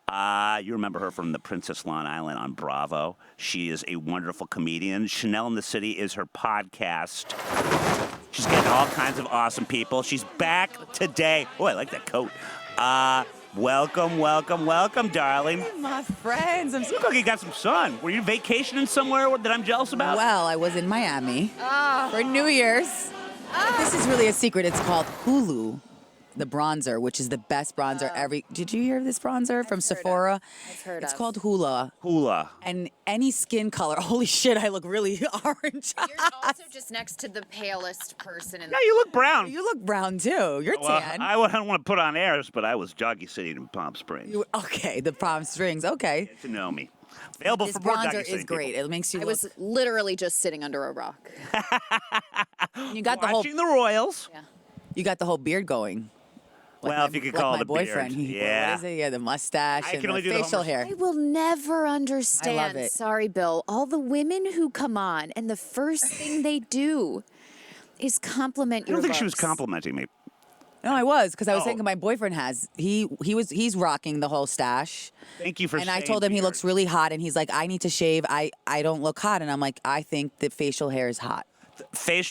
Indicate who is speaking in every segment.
Speaker 1: You remember her from the Princess Long Island on Bravo. She is a wonderful comedian. Chanel in the City is her podcast. She's getting all kinds of awesome people. She's back today. Oh, I like that coat. Welcome, darling.
Speaker 2: My friends.
Speaker 1: You look like you got some sun. Were you vacationing somewhere that I'm jealous about?
Speaker 2: Well, I was in Miami for New Year's. This is really a secret. It's called Hulu, the bronzer, which is the best bronzer every. Did you hear of this bronzer from Sephora?
Speaker 3: I've heard
Speaker 2: It's
Speaker 3: of.
Speaker 2: called Hula.
Speaker 1: Hula.
Speaker 2: And any skin color. Holy shit, I look really orange.
Speaker 3: You're also just next to the palest person in the
Speaker 1: Yeah, you look brown.
Speaker 2: You look brown too. You're
Speaker 1: Well,
Speaker 2: tan.
Speaker 1: I don't want to put on airs, but I was Jockey City in Palm Springs.
Speaker 2: Okay, the Palm Springs. Okay.
Speaker 1: Get to know me. Available
Speaker 2: This
Speaker 1: for more Jockey
Speaker 2: bronzer
Speaker 1: City
Speaker 2: is great.
Speaker 1: people.
Speaker 2: It makes you
Speaker 3: I
Speaker 2: look.
Speaker 3: was literally just sitting under a rock.
Speaker 2: You got the whole.
Speaker 1: Watching the Royals.
Speaker 3: Yeah.
Speaker 2: You got the whole beard going.
Speaker 1: Well, if you could call
Speaker 2: my
Speaker 1: it a
Speaker 2: boyfriend.
Speaker 1: beard.
Speaker 2: He,
Speaker 1: Yeah.
Speaker 2: What is it? Yeah, the mustache
Speaker 1: I
Speaker 2: and
Speaker 1: can
Speaker 2: the
Speaker 1: only do the
Speaker 2: facial
Speaker 1: Homer
Speaker 2: hair.
Speaker 3: I will never understand.
Speaker 2: it.
Speaker 3: Sorry, Bill. All the women who come on and the first thing they do is compliment
Speaker 1: I
Speaker 3: your
Speaker 1: don't think she was
Speaker 3: looks.
Speaker 1: complimenting me.
Speaker 2: No, I was because I was
Speaker 1: Oh.
Speaker 2: thinking my boyfriend has. He's rocking the whole stash.
Speaker 1: Thank you for
Speaker 2: And I
Speaker 1: saying
Speaker 2: told him he
Speaker 1: beard.
Speaker 2: looks really hot, and he's like, I need to shave. I don't look hot, and I'm like, I think that facial hair is hot.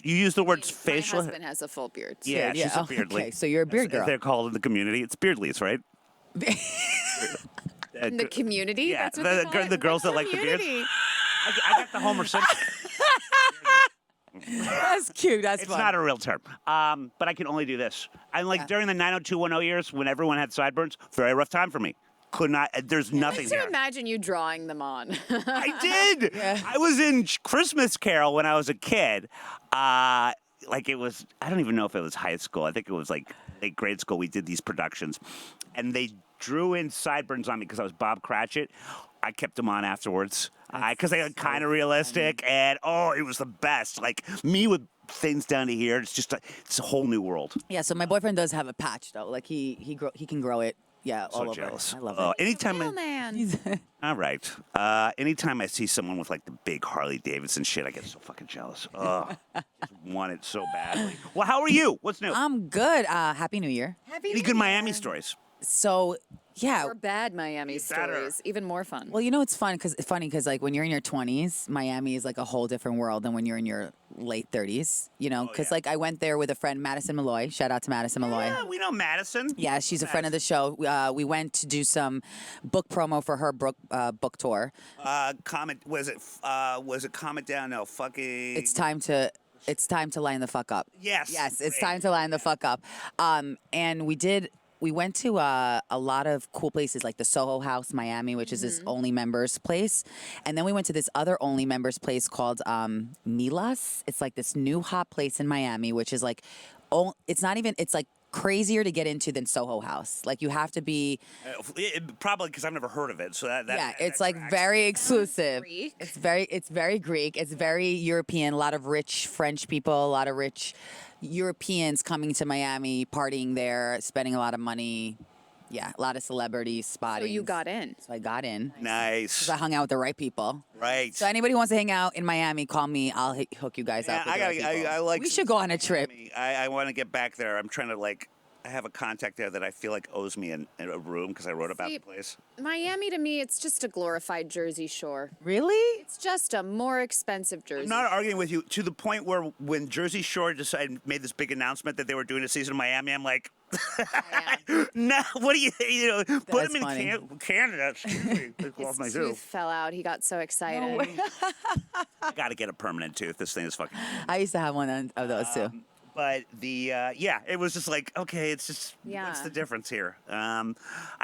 Speaker 1: You use the words
Speaker 3: My
Speaker 1: facial.
Speaker 3: husband has a full beard.
Speaker 1: Yeah, she's a
Speaker 2: oh,
Speaker 1: beardly.
Speaker 2: okay, so you're a beard
Speaker 1: As
Speaker 2: girl.
Speaker 1: they're called in the community. It's beardlies, right?
Speaker 3: In the community?
Speaker 1: Yeah,
Speaker 3: That's what they call
Speaker 1: the
Speaker 3: it?
Speaker 1: girls that
Speaker 3: What
Speaker 1: like the beards.
Speaker 3: community?
Speaker 1: I got the Homer Simpson.
Speaker 2: That's cute. That's
Speaker 1: It's
Speaker 2: fun.
Speaker 1: not a real term. But I can only do this. And like during the 90210 years when everyone had sideburns, very rough time for me. Could not. There's
Speaker 3: I
Speaker 1: nothing
Speaker 3: like to
Speaker 1: there.
Speaker 3: imagine you drawing them on.
Speaker 1: I did.
Speaker 2: Yeah.
Speaker 1: I was in Christmas Carol when I was a kid. Like it was, I don't even know if it was high school. I think it was like late grade school. We did these productions, and they drew in sideburns on me because I was Bob Cratchit. I kept them on afterwards because they were kind of realistic, and it was the best. Like me with things down to here. It's just it's a whole new world.
Speaker 2: Yeah. So my boyfriend does have a patch though. Like he can grow it. Yeah, all
Speaker 1: So
Speaker 2: over.
Speaker 1: jealous.
Speaker 2: I love it.
Speaker 1: Anytime
Speaker 3: Real man.
Speaker 1: All right. Anytime I see someone with like the big Harley Davidson shit, I get so fucking jealous. Ugh. Just want it so badly. Well, how are you? What's new?
Speaker 2: I'm good. Happy New Year.
Speaker 3: Happy
Speaker 1: Any
Speaker 3: New
Speaker 1: good
Speaker 3: Year.
Speaker 1: Miami stories?
Speaker 2: So yeah.
Speaker 3: Or bad Miami
Speaker 1: Better.
Speaker 3: stories. Even more fun.
Speaker 2: Well, you know it's funny because like when you're in your 20s, Miami is like a whole different world than when you're in your late 30s. You know, because
Speaker 1: yeah.
Speaker 2: like I went there with a friend, Madison Malloy. Shout out to Madison Malloy.
Speaker 1: Yeah, we know Madison.
Speaker 2: Yeah, she's a friend of the show. We went to do some book promo for her book tour.
Speaker 1: Comment was it comment down? No, fucking.
Speaker 2: It's time to line the fuck up.
Speaker 1: Yes.
Speaker 2: Yes, it's
Speaker 1: Great.
Speaker 2: time to line the fuck up. And we went to a lot of cool places like the Soho House, Miami, which is this only members place. And then we went to this other only members place called Milas. It's like this new hot place in Miami, which is like, it's like crazier to get into than Soho House. Like you have to be,
Speaker 1: Probably because I've never heard of it. So that
Speaker 2: yeah, it's
Speaker 1: that
Speaker 2: like
Speaker 1: tracks.
Speaker 2: very exclusive.
Speaker 3: Greek.
Speaker 2: It's very Greek. It's very European. A lot of rich French people, a lot of rich Europeans coming to Miami, partying there, spending a lot of money. Yeah, a lot of celebrities spotting.
Speaker 3: So you got in.
Speaker 2: So I got in.
Speaker 1: Nice.
Speaker 2: So I hung out with the right people.
Speaker 1: Right.
Speaker 2: So anybody who wants to hang out in Miami, call me. I'll hook you guys
Speaker 1: Yeah,
Speaker 2: up. With the right people.
Speaker 1: I like.
Speaker 2: We should go on a trip.
Speaker 1: I want to get back there. I'm trying to I have a contact there that I feel like owes me a room because I wrote about
Speaker 3: See,
Speaker 1: the place.
Speaker 3: Miami to me, it's just a glorified Jersey Shore.
Speaker 2: Really?
Speaker 3: It's just a more expensive Jersey.
Speaker 1: I'm not arguing with you to the point where when Jersey Shore made this big announcement that they were doing a season in Miami, I'm like, no, what do you put
Speaker 2: That's
Speaker 1: him
Speaker 2: funny.
Speaker 1: in Canada? Excuse me. Take off my
Speaker 3: His
Speaker 1: tooth.
Speaker 3: tooth fell out. He got so excited.
Speaker 1: I got to get a permanent tooth. This thing is fucking.
Speaker 2: I used to have one of those too.
Speaker 1: But it was just like, okay, it's just, what's
Speaker 3: Yeah.
Speaker 1: the difference here? I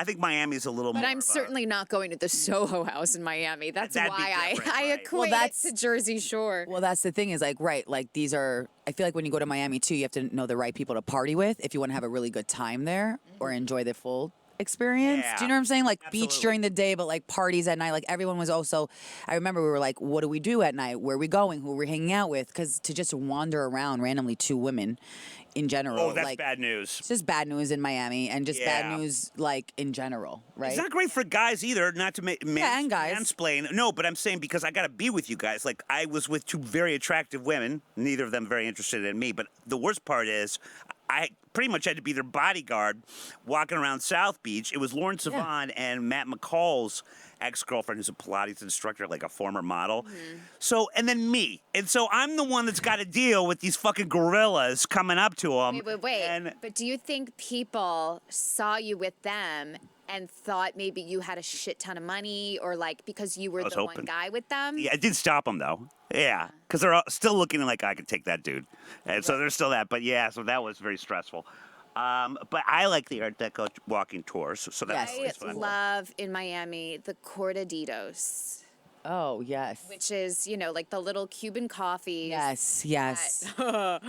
Speaker 1: think Miami's a little more.
Speaker 3: But I'm
Speaker 1: of a-
Speaker 3: certainly not going to the Soho House in Miami. That's
Speaker 1: That'd be
Speaker 3: why
Speaker 1: different,
Speaker 3: I
Speaker 1: right.
Speaker 3: equate
Speaker 2: Well, that's-
Speaker 3: it to Jersey Shore.
Speaker 2: Well, that's the thing is like, right, like these are, I feel like when you go to Miami too, you have to know the right people to party with if you want to have a really good time there or enjoy the full experience.
Speaker 1: Yeah,
Speaker 2: Do you know what I'm saying? Like beach
Speaker 1: absolutely.
Speaker 2: during the day, but like parties at night. Like everyone was also, I remember we were like, what do we do at night? Where are we going? Who are we hanging out with? Because to just wander around randomly, two women in general.
Speaker 1: Oh, that's
Speaker 2: like,
Speaker 1: bad news.
Speaker 2: It's just bad news in Miami and just
Speaker 1: Yeah.
Speaker 2: bad news like in general, right?
Speaker 1: It's not great for guys either, not to
Speaker 2: and guys.
Speaker 1: mansplain. No, but I'm saying because I got to be with you guys. Like, I was with two very attractive women, neither of them very interested in me. But the worst part is I pretty much had to be their bodyguard walking around South Beach. It was Lauren Sivan and Matt McCall's ex-girlfriend, who's a Pilates instructor, like a former model. So, and then me. And so I'm the one that's got to deal with these fucking gorillas coming up to them.
Speaker 3: Wait.
Speaker 1: And
Speaker 3: But do you think people saw you with them and thought maybe you had a shit ton of money, or like because you were
Speaker 1: was
Speaker 3: the
Speaker 1: hoping.
Speaker 3: one guy with them?
Speaker 1: yeah, it did stop them, though. Yeah, because they're all still looking like I could take that dude. And so there's still that. But yeah, so that was very stressful. But I like the Art Deco walking tours, so that's
Speaker 2: Yes.
Speaker 1: always
Speaker 3: I
Speaker 1: fun.
Speaker 3: love in Miami the cortaditos,
Speaker 2: Oh, yes.
Speaker 3: which is, like the little Cuban coffees.
Speaker 2: Yes.
Speaker 3: that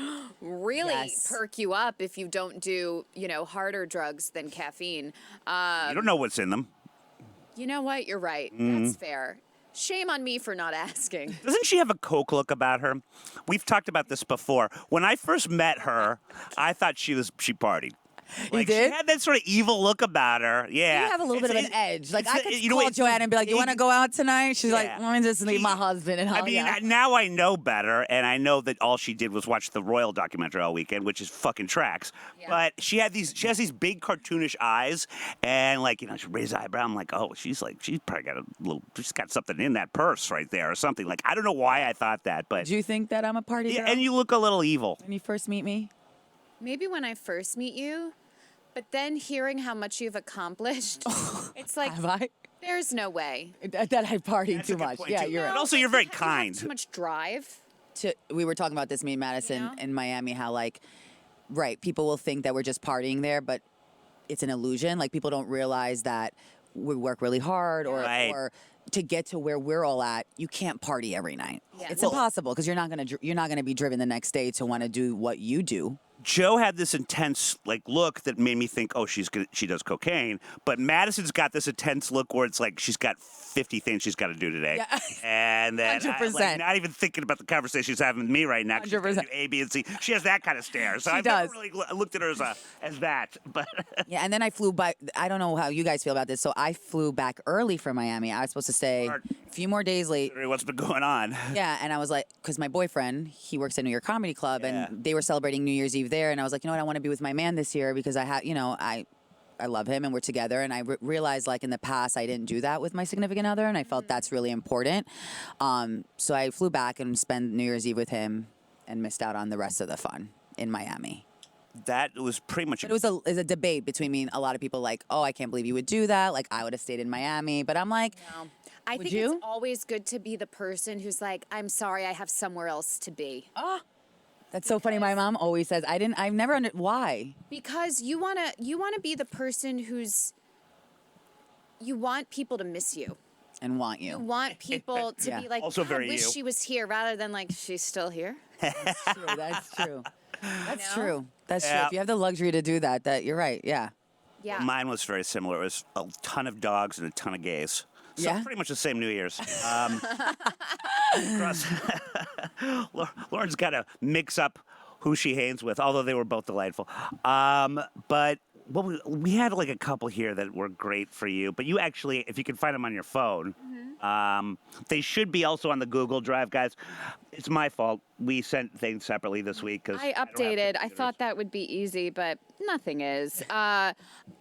Speaker 3: really
Speaker 2: Yes.
Speaker 3: perk you up if you don't do, harder drugs than caffeine.
Speaker 1: You don't know what's in them.
Speaker 3: You know what? You're right.
Speaker 1: Mm-hmm.
Speaker 3: That's fair. Shame on me for not asking.
Speaker 1: Doesn't she have a Coke look about her? We've talked about this before. When I first met her, I thought she partied. Like,
Speaker 2: did?
Speaker 1: She had that sort of evil look about her. Yeah.
Speaker 2: You have a little bit of an
Speaker 1: It's-
Speaker 2: edge. Like,
Speaker 1: it's
Speaker 2: I
Speaker 1: the-
Speaker 2: could
Speaker 1: you know,
Speaker 2: call
Speaker 1: it's
Speaker 2: Joanne and be like, you want to
Speaker 1: big-
Speaker 2: go out tonight? She's like,
Speaker 1: Yeah.
Speaker 2: let me just leave
Speaker 1: She-
Speaker 2: my husband and
Speaker 1: I mean,
Speaker 2: yeah.
Speaker 1: now I know better, and I know that all she did was watch the Royal documentary all weekend, which is fucking tracks.
Speaker 3: Yeah.
Speaker 1: But she has these big cartoonish eyes, and she raised an eyebrow. I'm like, oh, she's probably got she's got something in that purse right there or something. Like, I don't know why I thought that, but
Speaker 2: Do you think that I'm a party
Speaker 1: yeah,
Speaker 2: girl
Speaker 1: and you look a little evil.
Speaker 2: when you first meet me?
Speaker 3: Maybe when I first meet you, but then hearing how much you've accomplished, it's like,
Speaker 2: Have I?
Speaker 3: there's no way.
Speaker 2: That I partied
Speaker 1: That's a
Speaker 2: too
Speaker 1: good
Speaker 2: much.
Speaker 1: point,
Speaker 2: Yeah,
Speaker 1: too.
Speaker 2: you're
Speaker 1: And
Speaker 2: right.
Speaker 1: also, you're
Speaker 3: Like,
Speaker 1: very
Speaker 3: you have
Speaker 1: kind.
Speaker 3: too much drive.
Speaker 2: We were talking about this, me and Madison
Speaker 3: know?
Speaker 2: in Miami, how right, people will think that we're just partying there, but it's an illusion. Like, people don't realize that we work really hard
Speaker 1: Right.
Speaker 2: or to get to where we're all at, you can't party every night.
Speaker 3: Yeah.
Speaker 2: It's
Speaker 3: Well-
Speaker 2: impossible because you're not gonna be driven the next day to want to do what you do.
Speaker 1: Joe had this intense look that made me think, oh, she does cocaine. But Madison's got this intense look where it's like she's got 50 things she's got to do today.
Speaker 2: Yeah.
Speaker 1: And then
Speaker 2: 100%.
Speaker 1: not even thinking about the conversation she's having with me right now. 'cause she's gotta
Speaker 2: 100%.
Speaker 1: do A, B, and C. She has that kind of stare. So
Speaker 2: She
Speaker 1: I've
Speaker 2: does.
Speaker 1: never really looked at her as that. But
Speaker 2: Yeah, and then I flew by. I don't know how you guys feel about this. So I flew back early from Miami. I was supposed to stay
Speaker 1: Smart.
Speaker 2: a few more days late.
Speaker 1: what's been going on?
Speaker 2: Yeah, and I was like, because my boyfriend, he works at New York Comedy Club,
Speaker 1: Yeah.
Speaker 2: and they were celebrating New Year's Eve there, and I was like, you know what, I want to be with my man this year because I love him and we're together, and I realized in the past I didn't do that with my significant other, and I felt that's really important. So I flew back and spent New Year's Eve with him, and missed out on the rest of the fun in Miami.
Speaker 1: That was pretty much.
Speaker 2: But it was a debate between me and a lot of people, like, oh, I can't believe you would do that. Like, I would have stayed in Miami, but I'm like,
Speaker 3: No. I
Speaker 2: Would
Speaker 3: think
Speaker 2: you?
Speaker 3: it's always good to be the person who's like, I'm sorry, I have somewhere else to be.
Speaker 2: that's so funny. My mom always says, I've never why.
Speaker 3: Because you wanna be the person you want people to miss you.
Speaker 2: And want
Speaker 3: You
Speaker 2: you.
Speaker 3: want people to
Speaker 2: Yeah.
Speaker 3: be like,
Speaker 1: Also
Speaker 3: "God,
Speaker 1: very
Speaker 3: wish
Speaker 1: you."
Speaker 3: she was here," rather than like, she's still here.
Speaker 2: True, that's true. That's
Speaker 3: know?
Speaker 2: true. That's true.
Speaker 1: Yeah.
Speaker 2: If you have the luxury to do that you're right. Yeah.
Speaker 3: Yeah.
Speaker 1: Mine was very similar. It was a ton of dogs and a ton of gays. So
Speaker 2: Yeah?
Speaker 1: pretty much the same New Year's. Lauren's got to mix up who she hangs with, although they were both delightful. But we had a couple here that were great for you. But you actually, if you can find them on your phone, they should be also on the Google Drive, guys. It's my fault. We sent things separately this week because
Speaker 3: I updated. I thought that would be easy, but nothing is.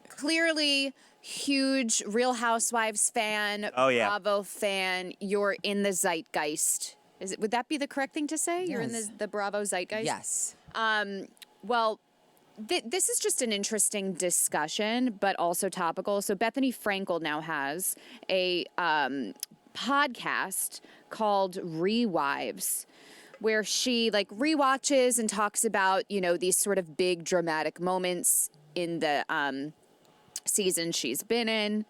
Speaker 3: Clearly, huge Real Housewives fan.
Speaker 1: Oh, yeah.
Speaker 3: Bravo fan. You're in the zeitgeist. Would that be the correct thing to say? You're in
Speaker 2: Yes.
Speaker 3: the Bravo zeitgeist?
Speaker 2: Yes.
Speaker 3: Well, this is just an interesting discussion, but also topical. So Bethany Frankel now has a podcast called Rewives, where she rewatches and talks about these sort of big dramatic moments in the season she's been in.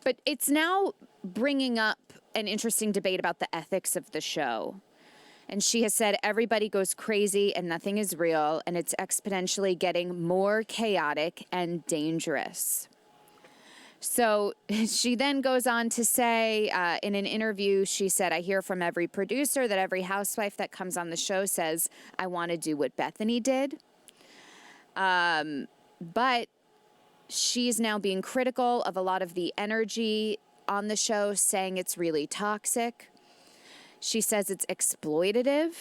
Speaker 3: But it's now bringing up an interesting debate about the ethics of the show. And she has said everybody goes crazy and nothing is real, and it's exponentially getting more chaotic and dangerous. So she then goes on to say in an interview, she said, I hear from every producer that every housewife that comes on the show says, I want to do what Bethany did. But she's now being critical of a lot of the energy on the show, saying it's really toxic. She says it's exploitative.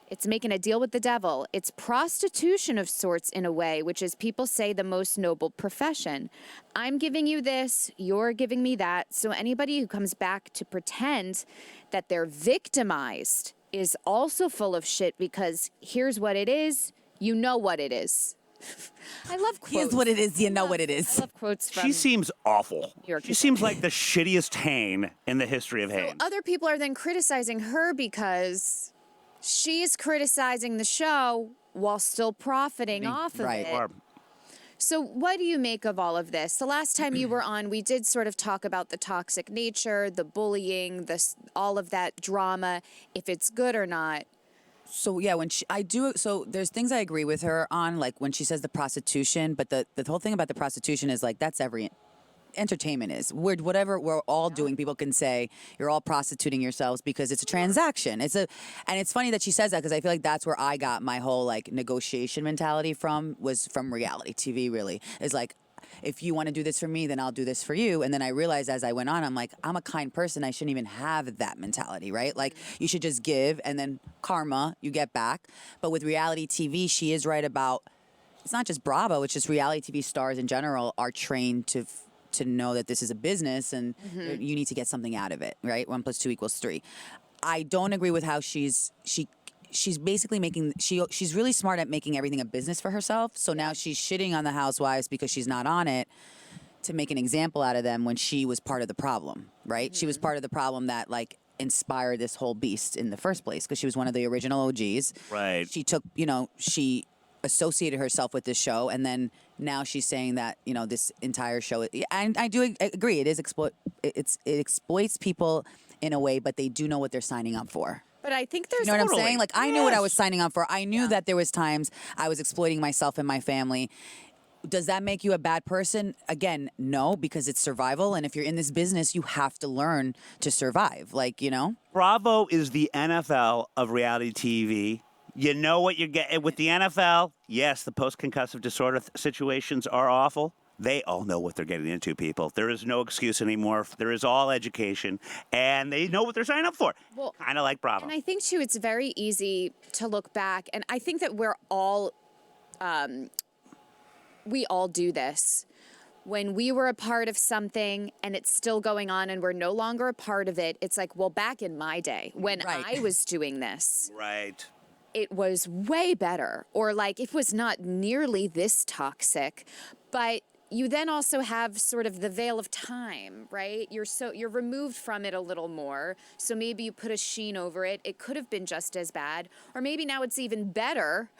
Speaker 3: It's making a deal with the devil. It's prostitution of sorts in a way, which is people say the most noble profession. I'm giving you this, you're giving me that. So anybody who comes back to pretend that they're victimized is also full of shit because here's what it is, you know what it is. I love quotes.
Speaker 2: Here's what it is, you know what it
Speaker 3: I
Speaker 2: is.
Speaker 3: love quotes from
Speaker 1: She seems awful.
Speaker 3: York.
Speaker 1: She seems like the shittiest Hain in the history of Hain.
Speaker 3: Other people are then criticizing her because she's criticizing the show while still profiting off of
Speaker 2: right.
Speaker 3: it. So what do you make of all of this? The last time you were on, we did sort of talk about the toxic nature, the bullying, all of that drama, if it's good or not.
Speaker 2: So yeah, so there's things I agree with her on, like when she says the prostitution, but the whole thing about the prostitution is like that's every entertainment is. Whatever we're all doing, people can say you're all prostituting yourselves because it's a transaction. And it's funny that she says that because I feel like that's where I got my whole like negotiation mentality was from reality TV. Really, is like, if you want to do this for me, then I'll do this for you. And then I realized as I went on, I'm like, I'm a kind person. I shouldn't even have that mentality, right? Like, you should just give and then karma, you get back. But with reality TV, she is right about, it's not just Bravo, it's just reality TV stars in general are trained to know that this is a business and you need to get something out of it, right? 1 + 2 = 3. I don't agree with how she's basically she's really smart at making everything a business for herself. So now she's shitting on the Housewives because she's not on it to make an example out of them when she was part of the problem, right? She was part of the problem that like inspired this whole beast in the first place because she was one of the original OGs.
Speaker 1: Right.
Speaker 2: She took, she associated herself with this show, and then now she's saying that this entire show. And I do agree, it exploits people in a way, but they do know what they're signing up for.
Speaker 3: But I think there's
Speaker 2: You know what
Speaker 1: Totally.
Speaker 2: I'm saying? Like, I knew what I was signing up for. I knew that there was times I was exploiting myself and my family. Does that make you a bad person? Again, no, because it's survival. And if you're in this business, you have to learn to survive. Like,
Speaker 1: Bravo is the NFL of reality TV. You know what you're getting with the NFL. Yes, the post-concussive disorder situations are awful. They all know what they're getting into, people. There is no excuse anymore. There is all education, and they know what they're signing up for.
Speaker 3: Well,
Speaker 1: kind of like Bravo.
Speaker 3: And I think, too, it's very easy to look back, and I think that we all do this. When we were a part of something and it's still going on and we're no longer a part of it, it's like, well, back in my day, when I was doing this.
Speaker 1: Right.
Speaker 3: It was way better, or like it was not nearly this toxic, but you then also have sort of the veil of time, right? You're removed from it a little more. So maybe you put a sheen over it. It could have been just as bad, or maybe now it's even better,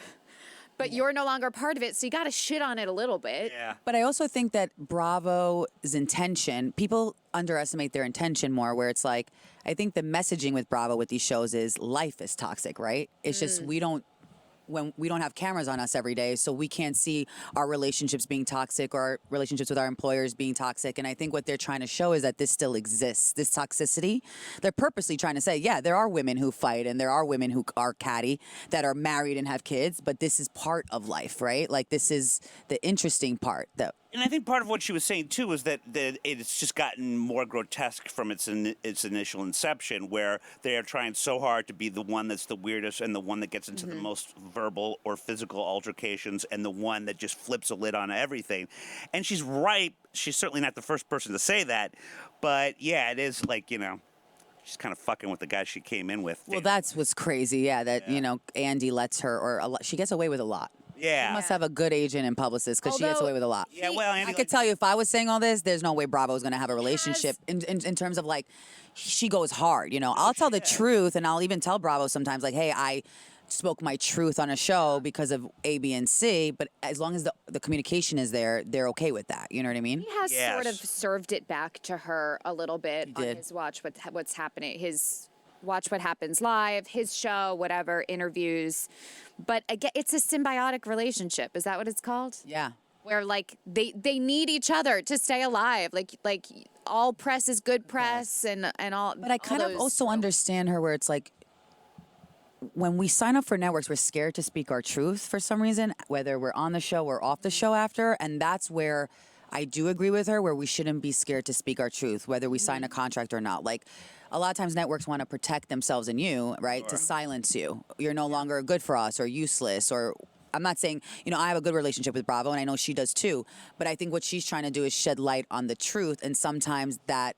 Speaker 3: but you're no longer part of it. So you got to shit on it a little bit.
Speaker 1: Yeah.
Speaker 2: But I also think that Bravo's intention, people underestimate their intention more, where it's like, I think the messaging with Bravo with these shows is life is toxic, right? It's just when we don't have cameras on us every day, so we can't see our relationships being toxic or our relationships with our employers being toxic. And I think what they're trying to show is that this still exists, this toxicity. They're purposely trying to say, yeah, there are women who fight and there are women who are catty, that are married and have kids, but this is part of life, right? Like, this is the interesting part.
Speaker 1: And I think part of what she was saying too was that it's just gotten more grotesque from its initial inception, where they are trying so hard to be the one that's the weirdest and the one that gets into the most verbal or physical altercations and the one that just flips a lid on everything. And she's right. She's certainly not the first person to say that, but yeah, it is like, she's kind of fucking with the guy she came in with.
Speaker 2: Well, that's what's crazy. Yeah, that Andy lets her, or she gets away with a lot.
Speaker 1: Yeah.
Speaker 2: She must have a good agent and publicist because she gets away with a lot.
Speaker 1: Yeah, well, Andy,
Speaker 2: I could tell you, if I was saying all this, there's no way Bravo is going to have a relationship in terms of like, she goes hard. I'll tell the truth, and I'll even tell Bravo sometimes, like, hey, I spoke my truth on a show because of A, B, and C, but as long as the communication is there, they're okay with that. You know what I mean?
Speaker 3: He has sort of served it back to her a little bit on his Watch What's Happening, his Watch What Happens Live, his show, whatever, interviews. But again, it's a symbiotic relationship. Is that what it's called?
Speaker 2: Yeah.
Speaker 3: Where like they need each other to stay alive. Like all press is good press and all.
Speaker 2: But I kind of also understand her, where it's like, when we sign up for networks, we're scared to speak our truth for some reason, whether we're on the show or off the show after. And that's where I do agree with her where we shouldn't be scared to speak our truth, whether we sign a contract or not. Like, a lot of times networks want to protect themselves and you, right? To silence you. You're no longer good for us or useless or. I'm not saying, I have a good relationship with Bravo and I know she does too, but I think what she's trying to do is shed light on the truth, and sometimes that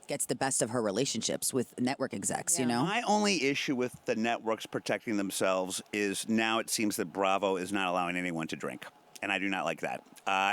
Speaker 2: gets the best of her relationships with network execs,
Speaker 1: My only issue with the networks protecting themselves is now it seems that Bravo is not allowing anyone to drink. And I do not like that.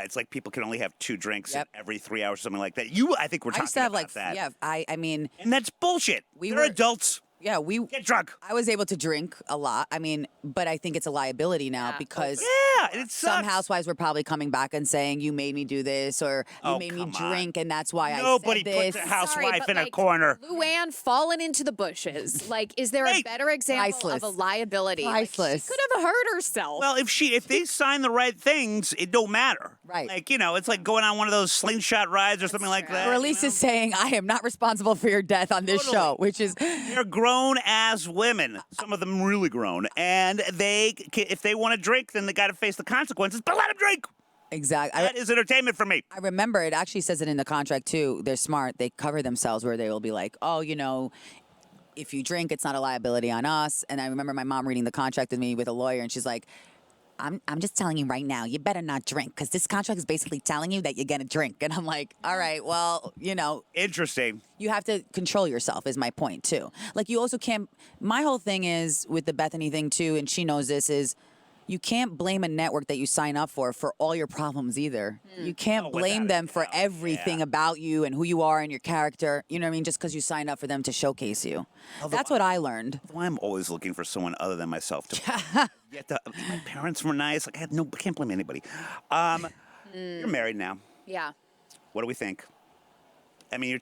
Speaker 1: It's like people can only have 2 drinks every 3 hours, something like that. I think we're
Speaker 2: I
Speaker 1: talking
Speaker 2: used to have
Speaker 1: about that.
Speaker 2: Yeah, I mean.
Speaker 1: And that's bullshit. They're adults.
Speaker 2: Yeah,
Speaker 1: get drunk.
Speaker 2: I was able to drink a lot. I mean, but I think it's a liability now because
Speaker 1: it sucks.
Speaker 2: some housewives were probably coming back and saying, "You made me do this," or "You made me drink," and that's why
Speaker 1: Nobody
Speaker 2: I said this.
Speaker 1: puts a housewife in a corner.
Speaker 3: Luann fallen into the bushes. Like, is there a better example of a liability?
Speaker 2: Priceless.
Speaker 3: Like, she could have hurt herself.
Speaker 1: Well, if they sign the right things, it don't matter.
Speaker 2: Right.
Speaker 1: Like, it's like going on one of those slingshot rides or something like that.
Speaker 2: Or Elise is saying, "I am not responsible for your death on this show," which is
Speaker 1: they're grown ass women. Some of them really grown, and if they want to drink, then they got to face the consequences. But let them drink.
Speaker 2: exactly.
Speaker 1: That is entertainment for me.
Speaker 2: I remember it actually says it in the contract too. They're smart. They cover themselves where they will be like, "Oh, if you drink, it's not a liability on us." And I remember my mom reading the contract with me with a lawyer, and she's like, I'm just telling you right now, you better not drink because this contract is basically telling you that you're going to drink. And I'm like, all right, well,
Speaker 1: Interesting.
Speaker 2: you have to control yourself is my point too. Like you also can't, my whole thing is with the Bethany thing too, and she knows this, is you can't blame a network that you sign up for all your problems either. You can't blame them for everything about you and who you are and your character. You know what I mean? Just because you signed up for them to showcase you. That's what I learned.
Speaker 1: Well, I'm always looking for someone other than myself to. My parents were nice. Like I can't blame anybody. You're married now.
Speaker 3: Yeah.
Speaker 1: What do we think? I mean,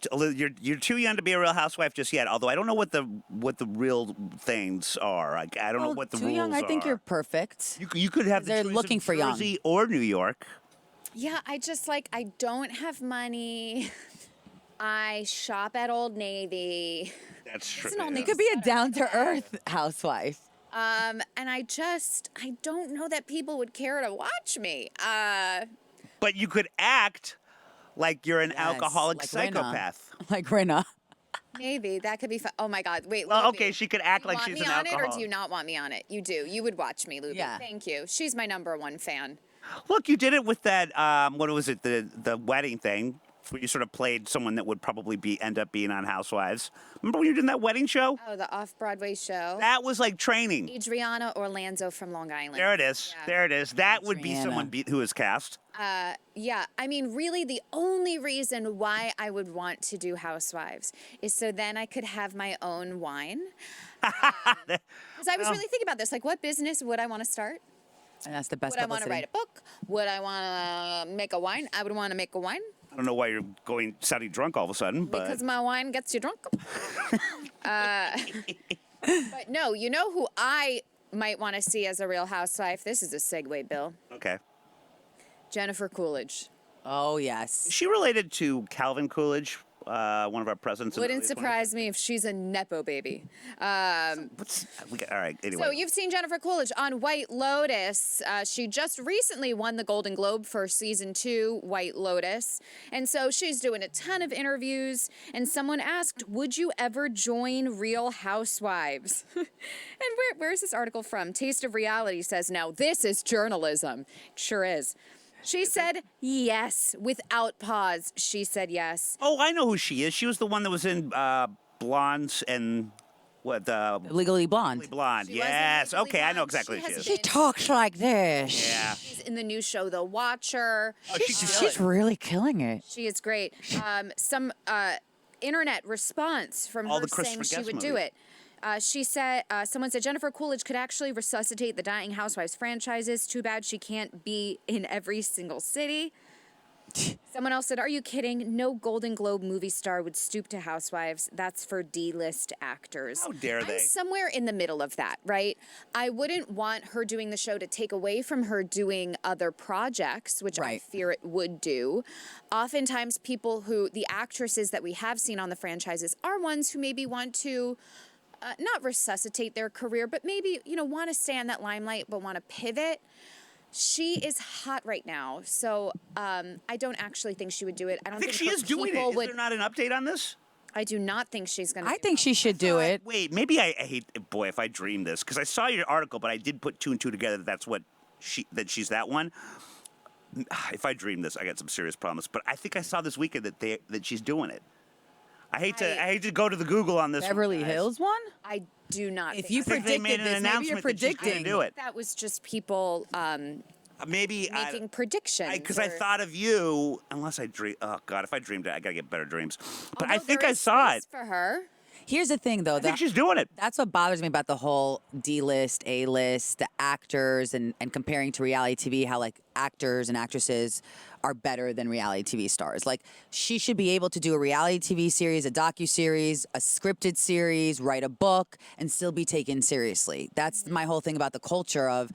Speaker 1: you're too young to be a real housewife just yet. Although I don't know what the real things are. I don't know what the
Speaker 2: too
Speaker 1: rules
Speaker 2: young,
Speaker 1: are.
Speaker 2: I think you're perfect.
Speaker 1: You could have
Speaker 2: They're
Speaker 1: the choice
Speaker 2: looking
Speaker 1: of
Speaker 2: for young.
Speaker 1: Jersey or New York.
Speaker 3: Yeah, I don't have money. I shop at Old Navy.
Speaker 1: That's true.
Speaker 2: You could be a down-to-earth housewife.
Speaker 3: And I don't know that people would care to watch me.
Speaker 1: But you could act like you're an alcoholic
Speaker 2: like
Speaker 1: psychopath.
Speaker 2: Rinna. Like Rinna.
Speaker 3: Maybe that could be fun. Oh my God! Wait.
Speaker 1: Well,
Speaker 3: Luby,
Speaker 1: okay, she could act
Speaker 3: do you
Speaker 1: like
Speaker 3: want
Speaker 1: she's
Speaker 3: me
Speaker 1: an
Speaker 3: on it,
Speaker 1: alcoholic.
Speaker 3: or do you not want me on it? You do. You would watch me, Luby.
Speaker 2: Yeah.
Speaker 3: Thank you. She's my #1 fan.
Speaker 1: Look, you did it with that. What was it? The wedding thing. Where you sort of played someone that would probably end up being on Housewives. Remember when you did that wedding show?
Speaker 3: Oh, the off-Broadway show.
Speaker 1: That was like training.
Speaker 3: Adriana Orlando from Long Island.
Speaker 1: There it is.
Speaker 3: Yeah.
Speaker 1: There it is. That would be
Speaker 2: Adriana.
Speaker 1: someone who is cast.
Speaker 3: Yeah, I mean, really, the only reason why I would want to do Housewives is so then I could have my own wine. Because I was really thinking about this. Like, what business would I want to start?
Speaker 2: And that's the best
Speaker 3: Would I want to
Speaker 2: publicity.
Speaker 3: write a book? Would I want to make a wine? I would want to make a wine
Speaker 1: I don't know why you're sounding drunk all of a sudden, but
Speaker 3: because my wine gets you drunk. But no, you know who I might want to see as a real housewife? This is a segue, Bill.
Speaker 1: okay.
Speaker 3: Jennifer Coolidge.
Speaker 2: Oh, yes.
Speaker 1: Is she related to Calvin Coolidge, one of our presidents? in the
Speaker 3: Wouldn't
Speaker 1: early
Speaker 3: surprise me if she's a Nepo baby.
Speaker 1: 20s? All right, anyway.
Speaker 3: So you've seen Jennifer Coolidge on White Lotus. She just recently won the Golden Globe for season 2, White Lotus. And so she's doing a ton of interviews. And someone asked, would you ever join Real Housewives? And where's this article from? Taste of Reality says, now this is journalism. It sure is. She said yes, without pause. She said yes.
Speaker 1: Oh, I know who she is. She was the one that was in Blondes and what?
Speaker 2: Legally Blonde.
Speaker 1: Blonde.
Speaker 3: She was in
Speaker 1: Yes.
Speaker 3: Legally
Speaker 1: Okay, I know
Speaker 3: Blonde.
Speaker 1: exactly
Speaker 3: She
Speaker 1: who she
Speaker 3: has
Speaker 1: is.
Speaker 3: been-
Speaker 2: Talks like this.
Speaker 1: Yeah.
Speaker 3: She's in the new show, The Watcher.
Speaker 1: Oh,
Speaker 2: She's really killing it.
Speaker 3: She is great. Some internet response from
Speaker 1: All
Speaker 3: her
Speaker 1: the Christopher
Speaker 3: saying she
Speaker 1: Guest
Speaker 3: would do
Speaker 1: movies.
Speaker 3: it. She said, someone said Jennifer Coolidge could actually resuscitate the dying Housewives franchises. Too bad she can't be in every single city. Someone else said, are you kidding? No Golden Globe movie star would stoop to Housewives. That's for D-list actors.
Speaker 1: How dare they?
Speaker 3: I'm somewhere in the middle of that, right? I wouldn't want her doing the show to take away from her doing other projects, which I
Speaker 2: Right.
Speaker 3: fear it would do. Oftentimes the actresses that we have seen on the franchises are ones who maybe want to not resuscitate their career, but maybe, want to stay on that limelight, but want to pivot. She is hot right now, so I don't actually think she would do it. I don't
Speaker 1: I think she
Speaker 3: her
Speaker 1: is doing it.
Speaker 3: people
Speaker 1: Is
Speaker 3: would.
Speaker 1: there not an update on this?
Speaker 3: I do not think she's going to.
Speaker 2: I think she should do it.
Speaker 1: Wait, maybe I hate. Boy, if I dreamed this, because I saw your article, but I did put two and two together. That's what she's that one. If I dreamed this, I got some serious problems. But I think I saw this weekend that she's doing it. I hate to go to the Google on this.
Speaker 2: Beverly Hills one?
Speaker 3: I do not.
Speaker 2: If
Speaker 3: think
Speaker 2: you
Speaker 3: so.
Speaker 1: think they made
Speaker 2: predicted
Speaker 1: an
Speaker 2: this, maybe you're
Speaker 1: announcement that she's gonna
Speaker 2: predicting.
Speaker 1: do it.
Speaker 3: That was just people
Speaker 1: Maybe
Speaker 3: making predictions.
Speaker 1: because I
Speaker 3: or-
Speaker 1: thought of you. Unless I dream. Oh God, if I dreamed it, I gotta get better dreams. But
Speaker 3: Although
Speaker 1: I think
Speaker 3: there
Speaker 1: I
Speaker 3: is
Speaker 1: saw
Speaker 3: space
Speaker 1: it.
Speaker 3: for her.
Speaker 2: Here's the thing, though.
Speaker 1: I think she's doing it.
Speaker 2: That's what bothers me about the whole D-list, A-list, the actors, and comparing to reality TV, how like actors and actresses are better than reality TV stars. Like, she should be able to do a reality TV series, a docuseries, a scripted series, write a book, and still be taken seriously. That's my whole thing about the culture of,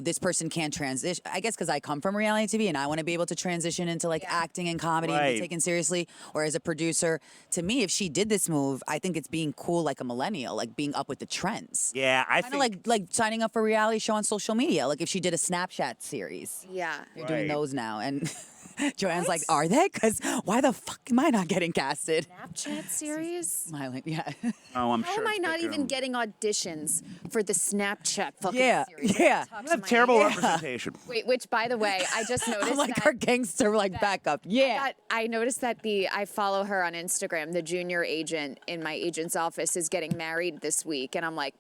Speaker 2: this person can't transition. I guess because I come from reality TV and I want to be able to transition into like acting and comedy and
Speaker 1: Right.
Speaker 2: be taken seriously. Or as a producer, to me, if she did this move, I think it's being cool like a millennial, like being up with the trends.
Speaker 1: Yeah, I
Speaker 2: Kind of
Speaker 1: think.
Speaker 2: like signing up for a reality show on social media. Like if she did a Snapchat series.
Speaker 3: Yeah.
Speaker 2: They're doing
Speaker 1: Right.
Speaker 2: those now. And Joanne's like, are they? Because why the fuck am I not getting casted?
Speaker 3: Snapchat series.
Speaker 2: Smiling, yeah.
Speaker 1: Oh, I'm
Speaker 3: How
Speaker 1: sure.
Speaker 3: am I
Speaker 1: it's
Speaker 3: not
Speaker 1: bigger.
Speaker 3: even getting auditions for the Snapchat fucking
Speaker 2: Yeah,
Speaker 3: series?
Speaker 2: yeah.
Speaker 3: Talk
Speaker 1: You
Speaker 3: to
Speaker 1: have
Speaker 3: my
Speaker 1: terrible
Speaker 3: agent.
Speaker 1: representation.
Speaker 3: Wait, which by the way, I just noticed
Speaker 2: I'm like
Speaker 3: that
Speaker 2: our gangster like backup. Yeah.
Speaker 3: I noticed that I follow her on Instagram. The junior agent in my agent's office is getting married this week, and I'm like,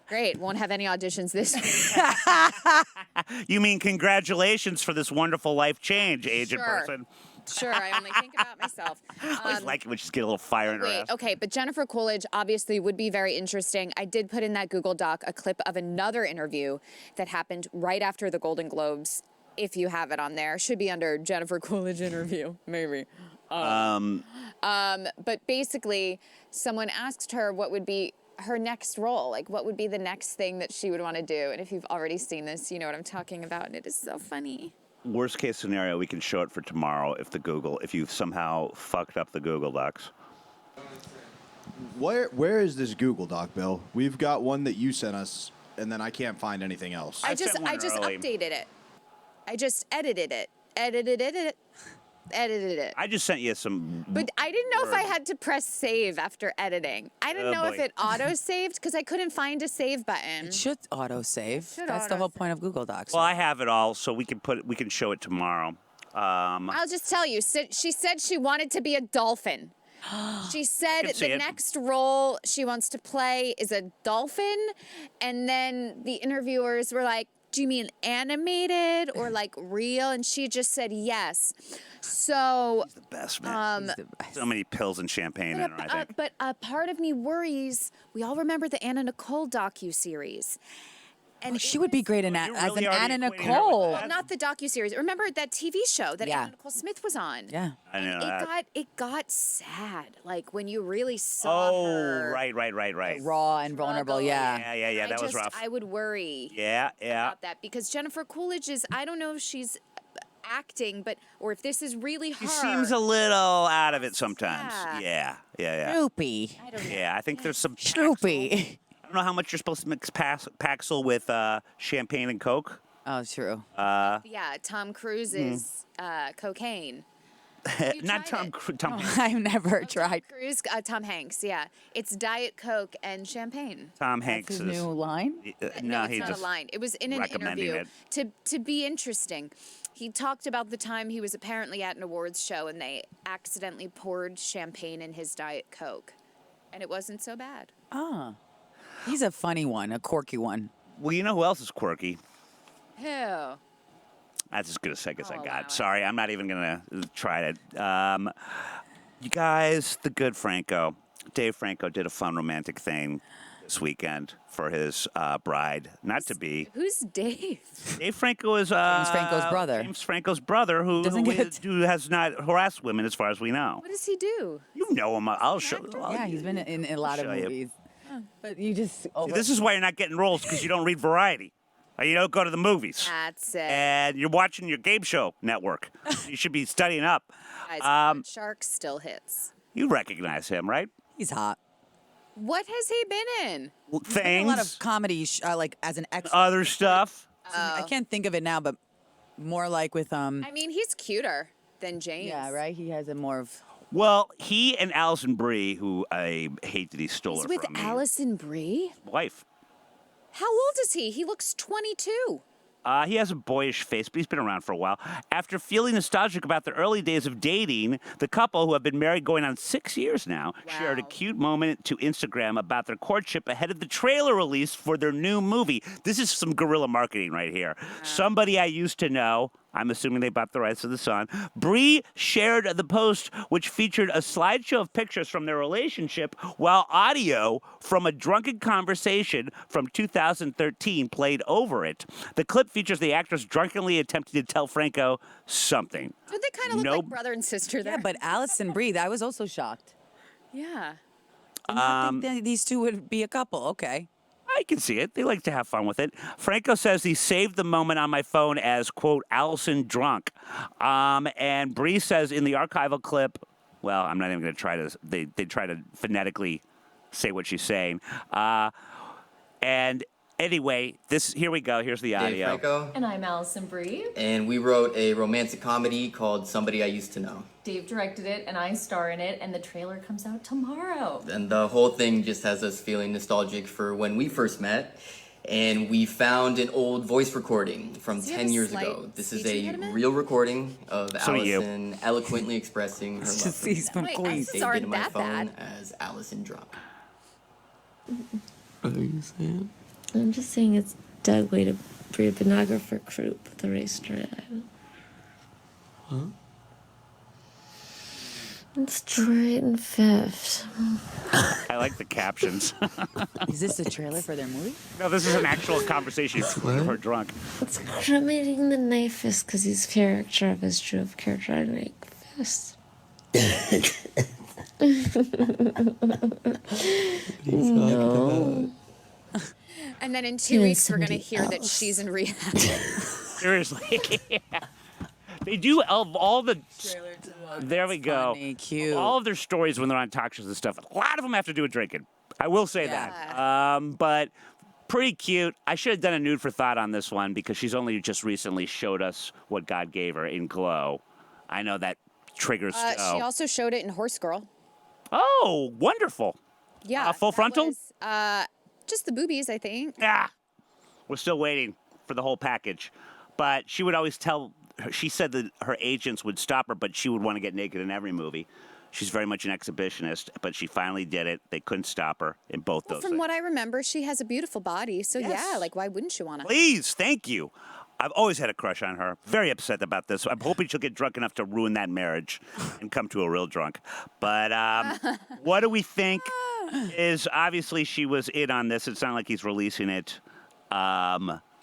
Speaker 3: great, won't have any auditions this week.
Speaker 1: You mean congratulations for this wonderful life change, agent
Speaker 3: Sure.
Speaker 1: person?
Speaker 3: Sure, I only think about myself.
Speaker 1: I always like it when she's getting a little fire in her
Speaker 3: Wait,
Speaker 1: ass.
Speaker 3: okay, but Jennifer Coolidge obviously would be very interesting. I did put in that Google Doc a clip of another interview that happened right after the Golden Globes. If you have it on there, should be under Jennifer Coolidge interview, maybe. But basically, someone asked her what would be her next role, like what would be the next thing that she would want to do. And if you've already seen this, you know what I'm talking about, and it is so funny.
Speaker 1: Worst case scenario, we can show it for tomorrow if you've somehow fucked up the Google Docs.
Speaker 4: Where is this Google Doc, Bill? We've got one that you sent us, and then I can't find anything else.
Speaker 3: I
Speaker 1: sent
Speaker 3: just
Speaker 1: one early.
Speaker 3: updated it. I just edited it. Edited it.
Speaker 1: I just sent you some.
Speaker 3: But I didn't know if I
Speaker 1: Word.
Speaker 3: had to press save after editing. I didn't
Speaker 1: Oh,
Speaker 3: know if
Speaker 1: boy.
Speaker 3: it auto-saved because I couldn't find a save button.
Speaker 2: It should auto-save.
Speaker 3: Should
Speaker 2: That's the whole
Speaker 3: auto-save.
Speaker 2: point of Google Docs.
Speaker 1: Well, I have it all, so we can show it tomorrow.
Speaker 3: I'll just tell you, she said she wanted to be a dolphin. She said
Speaker 1: can see
Speaker 3: the
Speaker 1: it.
Speaker 3: next role she wants to play is a dolphin. And then the interviewers were like, do you mean animated or like real? And she just said yes. So,
Speaker 1: The best man.
Speaker 2: He's the best.
Speaker 1: So many pills and champagne in her, I think.
Speaker 3: but a part of me worries. We all remember the Anna Nicole docu-series. And
Speaker 2: She would be great in
Speaker 1: You
Speaker 2: as
Speaker 1: really
Speaker 2: an
Speaker 1: already
Speaker 2: Anna
Speaker 1: equated her with
Speaker 2: Nicole.
Speaker 1: that?
Speaker 3: not the docu-series. Remember that TV show that
Speaker 2: Yeah.
Speaker 3: Anna Nicole Smith was on?
Speaker 2: Yeah.
Speaker 1: I know
Speaker 3: And
Speaker 1: that.
Speaker 3: it got sad. Like when you really saw
Speaker 1: Oh,
Speaker 3: her
Speaker 1: right.
Speaker 2: Raw and vulnerable,
Speaker 3: struggle.
Speaker 2: yeah.
Speaker 1: Yeah.
Speaker 3: I
Speaker 1: That was
Speaker 3: just-
Speaker 1: rough.
Speaker 3: I would worry
Speaker 1: Yeah.
Speaker 3: about that because Jennifer Coolidge is, I don't know if she's acting, or if this is really her.
Speaker 1: She seems a little out of it sometimes.
Speaker 3: Yeah.
Speaker 1: Yeah.
Speaker 2: Snoopy.
Speaker 1: Yeah, I think there's some.
Speaker 2: Snoopy.
Speaker 1: I don't know how much you're supposed to mix Paxil with champagne and Coke.
Speaker 2: Oh, true.
Speaker 3: Yeah, Tom Cruise's cocaine. You
Speaker 1: Not
Speaker 3: tried
Speaker 1: Tom.
Speaker 3: it.
Speaker 1: Tom.
Speaker 2: I've never tried.
Speaker 3: Tom Cruise, Tom Hanks, yeah. It's Diet Coke and champagne.
Speaker 1: Tom
Speaker 2: That's
Speaker 1: Hanks
Speaker 2: his
Speaker 1: is.
Speaker 2: new line.
Speaker 3: No,
Speaker 1: he
Speaker 3: it's not
Speaker 1: just
Speaker 3: a line. It was in an
Speaker 1: recommending
Speaker 3: interview
Speaker 1: it.
Speaker 3: to be interesting. He talked about the time he was apparently at an awards show and they accidentally poured champagne in his Diet Coke, and it wasn't so bad.
Speaker 2: Ah. He's a funny one, a quirky one.
Speaker 1: Well, you know who else is quirky?
Speaker 3: Who?
Speaker 1: That's as good a seg as I
Speaker 3: Oh,
Speaker 1: got.
Speaker 3: wow.
Speaker 1: Sorry, I'm not even gonna try to. You guys, the good Franco, Dave Franco did a fun romantic thing this weekend for his bride, not to be.
Speaker 3: Who's Dave?
Speaker 1: Dave Franco is
Speaker 2: James Franco's brother.
Speaker 1: James Franco's brother, who who has not harassed women, as far as we know.
Speaker 3: What does he do?
Speaker 1: You know him. I'll show.
Speaker 2: Yeah, he's been in a lot of
Speaker 1: show you.
Speaker 2: movies. But you just. Oh,
Speaker 1: This is why you're not getting roles, because you don't read Variety. Or you don't go to the movies.
Speaker 3: That's it.
Speaker 1: And you're watching your game show network. You should be studying up.
Speaker 3: Guys, Shark still hits.
Speaker 1: You recognize him, right?
Speaker 2: he's hot.
Speaker 3: What has he been in?
Speaker 1: Things,
Speaker 2: A lot of comedy, like as an extra.
Speaker 1: other stuff.
Speaker 2: I can't think of it now, but more like with
Speaker 3: I mean, he's cuter than James.
Speaker 2: Yeah, right. He has a more of.
Speaker 1: Well, he and Allison Brie, who I hate that he stole
Speaker 3: He's
Speaker 1: her
Speaker 3: with
Speaker 1: from me,
Speaker 3: Allison Brie?
Speaker 1: wife.
Speaker 3: How old is he? He looks 22.
Speaker 1: He has a boyish face, but he's been around for a while. After feeling nostalgic about the early days of dating, the couple, who have been married going on 6 years now, shared a
Speaker 3: Wow.
Speaker 1: cute moment to Instagram about their courtship ahead of the trailer release for their new movie. This is some guerrilla marketing right here. Somebody I used to know, I'm assuming they bought the rights to the song, Brie shared the post, which featured a slideshow of pictures from their relationship, while audio from a drunken conversation from 2013 played over it. The clip features the actress drunkenly attempting to tell Franco something.
Speaker 3: Don't they kind of look
Speaker 1: No-
Speaker 3: like brother and sister there?
Speaker 2: Yeah, but Allison Brie, I was also shocked.
Speaker 3: Yeah.
Speaker 2: Did not think that these two would be a couple. Okay.
Speaker 1: I can see it. They like to have fun with it. Franco says he saved the moment on my phone as, quote, Allison drunk. And Bree says in the archival clip, well, I'm not even going to try to, they try to phonetically say what she's saying. And anyway, here we go. Here's the
Speaker 5: Dave
Speaker 1: audio.
Speaker 5: Franco,
Speaker 6: And I'm Allison Brie.
Speaker 5: and we wrote a romantic comedy called Somebody I Used to Know.
Speaker 6: Dave directed it, and I star in it, and the trailer comes out tomorrow.
Speaker 5: And the whole thing just has us feeling nostalgic for when we first met. And we found an old voice recording from
Speaker 3: Does he have
Speaker 5: 10
Speaker 3: a
Speaker 5: years
Speaker 3: slight
Speaker 5: ago. This is
Speaker 3: speech
Speaker 5: a
Speaker 3: impediment?
Speaker 5: real recording of
Speaker 1: So do you.
Speaker 5: Allison eloquently expressing her love
Speaker 2: Just
Speaker 5: for me.
Speaker 2: he's from
Speaker 3: Wait,
Speaker 2: Queens.
Speaker 3: S's
Speaker 5: Saved it
Speaker 3: aren't
Speaker 5: in my
Speaker 3: that
Speaker 5: phone
Speaker 3: bad.
Speaker 5: as Allison drunk.
Speaker 7: What are you saying?
Speaker 8: I'm just saying it's Doug way to be a pornographer group at the racetrack.
Speaker 7: Huh?
Speaker 8: It's Detroit and Fifth.
Speaker 1: I like the captions.
Speaker 2: Is this the trailer for their movie?
Speaker 1: No, this is an actual conversation of her drunk.
Speaker 8: It's cremating the knife fist because he's character of his true character I make fist. No.
Speaker 3: And then in 2
Speaker 8: Yeah,
Speaker 3: weeks, we're going to
Speaker 8: somebody
Speaker 3: hear that
Speaker 8: else.
Speaker 3: she's in rehab.
Speaker 1: Seriously. They do of all the. There we go.
Speaker 2: Funny, cute.
Speaker 1: Of all of their stories when they're on talk shows and stuff, a lot of them have to do with drinking. I will say that. But pretty cute. I should have done a nude for thought on this one because she's only just recently showed us what God gave her in Glow. I know that triggers.
Speaker 3: She also showed it in Horse Girl.
Speaker 1: Oh, wonderful.
Speaker 3: Yeah.
Speaker 1: Full
Speaker 3: that
Speaker 1: frontal?
Speaker 3: was, just the boobies, I think.
Speaker 1: Yeah. We're still waiting for the whole package. But she would always she said that her agents would stop her, but she would want to get naked in every movie. She's very much an exhibitionist, but she finally did it. They couldn't stop her in both
Speaker 3: Well,
Speaker 1: those
Speaker 3: from
Speaker 1: things.
Speaker 3: what I remember, she has a beautiful body. So yeah,
Speaker 1: Yes.
Speaker 3: like why wouldn't you want to?
Speaker 1: Please, thank you. I've always had a crush on her. Very upset about this. I'm hoping she'll get drunk enough to ruin that marriage and come to a real drunk. But what do we think is obviously she was in on this. It's not like he's releasing it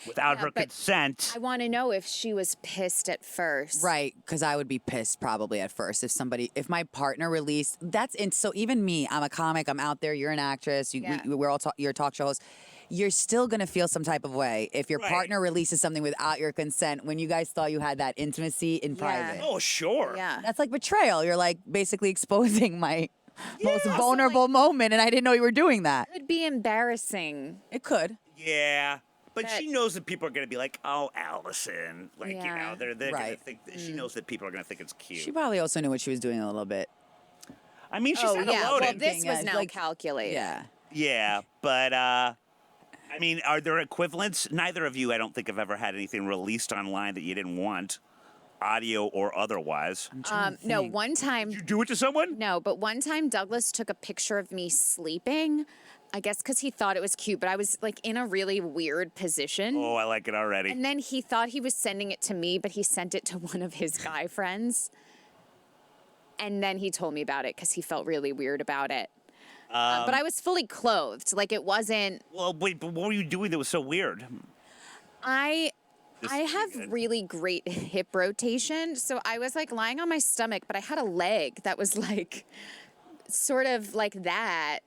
Speaker 1: without her
Speaker 3: but
Speaker 1: consent.
Speaker 3: I want to know if she was pissed at first.
Speaker 2: Right, because I would be pissed probably at first if my partner released so even me, I'm a comic, I'm out there, you're an actress,
Speaker 3: Yeah.
Speaker 2: we're all you're a talk show host. You're still gonna feel some type of way if your
Speaker 1: Right.
Speaker 2: partner releases something without your consent when you guys thought you had that intimacy in private.
Speaker 1: Oh, sure.
Speaker 3: Yeah.
Speaker 2: That's like betrayal. You're like basically exposing my most
Speaker 3: Also,
Speaker 2: vulnerable moment, and I didn't know you were doing that.
Speaker 3: It could be embarrassing.
Speaker 2: It could.
Speaker 1: Yeah. But
Speaker 3: That-
Speaker 1: she knows that people are going to be like, oh, Allison. Like,
Speaker 3: Yeah.
Speaker 1: they're going to
Speaker 2: Right.
Speaker 1: think, she knows that people are going to think it's cute.
Speaker 2: She probably also knew what she was doing a little bit.
Speaker 1: I mean, she
Speaker 3: Oh
Speaker 1: said
Speaker 3: yeah. Well,
Speaker 1: loaded.
Speaker 3: this was
Speaker 2: Yeah,
Speaker 3: now
Speaker 2: like-
Speaker 3: calculated.
Speaker 2: Yeah.
Speaker 1: Yeah, but I mean, are there equivalents? Neither of you, I don't think, have ever had anything released online that you didn't want, audio or otherwise.
Speaker 3: No, one time.
Speaker 1: You do it to someone?
Speaker 3: No, but one time Douglas took a picture of me sleeping. I guess because he thought it was cute, but I was like in a really weird position.
Speaker 1: Oh, I like it already.
Speaker 3: And then he thought he was sending it to me, but he sent it to one of his guy friends. And then he told me about it because he felt really weird about it. But I was fully clothed. Like it wasn't.
Speaker 1: Well, wait, but what were you doing that was so weird?
Speaker 3: I
Speaker 1: This
Speaker 3: I
Speaker 1: is
Speaker 3: have
Speaker 1: good.
Speaker 3: really great hip rotation, so I was like lying on my stomach, but I had a leg that was like sort of like that.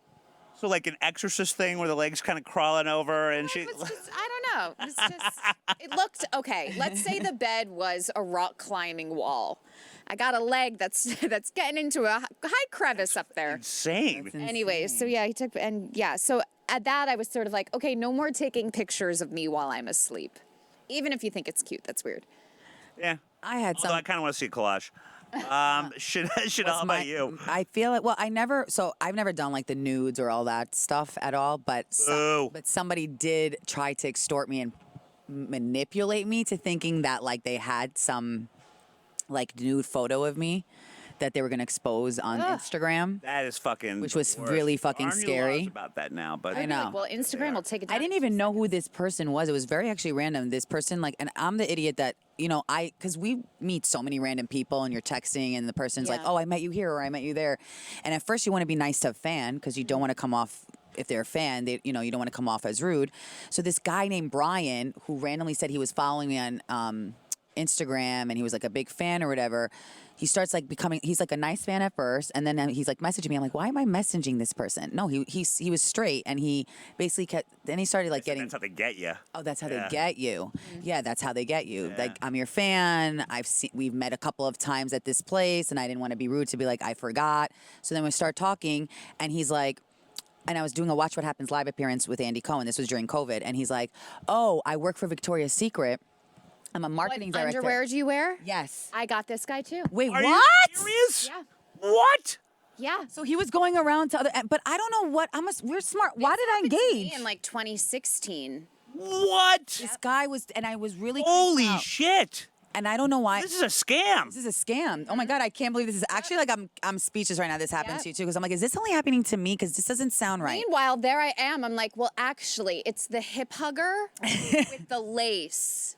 Speaker 1: So like an exorcist thing where the legs kind of crawling over and she...
Speaker 3: It was just, I don't know. It's just, it looked okay. Let's say the bed was a rock climbing wall. I got a leg that's getting into a high crevice up there.
Speaker 1: Insane.
Speaker 3: Anyway, so yeah, he took so at that I was sort of like, okay, no more taking pictures of me while I'm asleep. Even if you think it's cute, that's weird.
Speaker 1: Yeah.
Speaker 2: I had
Speaker 1: Although
Speaker 2: some.
Speaker 1: I kind of want to see a collage. Chanel, how about you?
Speaker 2: I feel it. Well, I've never done like the nudes or all that stuff at all. But
Speaker 1: Boo.
Speaker 2: but somebody did try to extort me and manipulate me to thinking that like they had some like nude photo of me that they were gonna expose on Instagram.
Speaker 1: That is fucking.
Speaker 2: Which
Speaker 1: the
Speaker 2: was
Speaker 1: worst.
Speaker 2: really fucking
Speaker 1: There are new
Speaker 2: scary.
Speaker 1: laws about that now, but
Speaker 2: I know.
Speaker 3: Well, Instagram will take it down.
Speaker 2: I didn't even know who this person was. It was very actually random. This person, like, and I'm the idiot that, because we meet so many random people and you're texting and the person's like,
Speaker 3: Yeah.
Speaker 2: oh, I met you here or I met you there. And at first you want to be nice to a fan because you don't want to come off, if they're a fan, you don't want to come off as rude. So this guy named Brian, who randomly said he was following me on Instagram and he was like a big fan or whatever, he starts like he's like a nice fan at first, and then he's like messaging me. I'm like, why am I messaging this person? No, he was straight, and he basically kept. Then he started like getting.
Speaker 1: that's how they get you.
Speaker 2: Oh, that's how they get you. Yeah, that's how they get you. Like, I'm your fan. We've met a couple of times at this place, and I didn't want to be rude to be like, I forgot. So then we start talking, and he's like. And I was doing a Watch What Happens live appearance with Andy Cohen. This was during COVID, and he's like, oh, I work for Victoria's Secret. I'm a marketing
Speaker 3: What
Speaker 2: director.
Speaker 3: underwear do you wear?
Speaker 2: Yes.
Speaker 3: I got this guy too.
Speaker 2: Wait,
Speaker 1: Are
Speaker 2: what?
Speaker 1: you serious?
Speaker 3: Yeah.
Speaker 1: What?
Speaker 3: Yeah.
Speaker 2: So he was going around to other, but I don't know what. We're smart. Why did I
Speaker 3: Happened to me
Speaker 2: engage?
Speaker 3: in like 2016.
Speaker 1: What?
Speaker 2: This guy was, and I was really. creeped
Speaker 1: Holy
Speaker 2: out.
Speaker 1: shit!
Speaker 2: And I don't know why.
Speaker 1: This is a scam.
Speaker 2: This is a scam. Oh my God, I can't believe this is actually like I'm speechless right now. This happened to you too because I'm like, is this only happening to me? Because this doesn't sound right.
Speaker 3: Meanwhile, there I am. I'm like, well, actually, it's the hip hugger with the lace.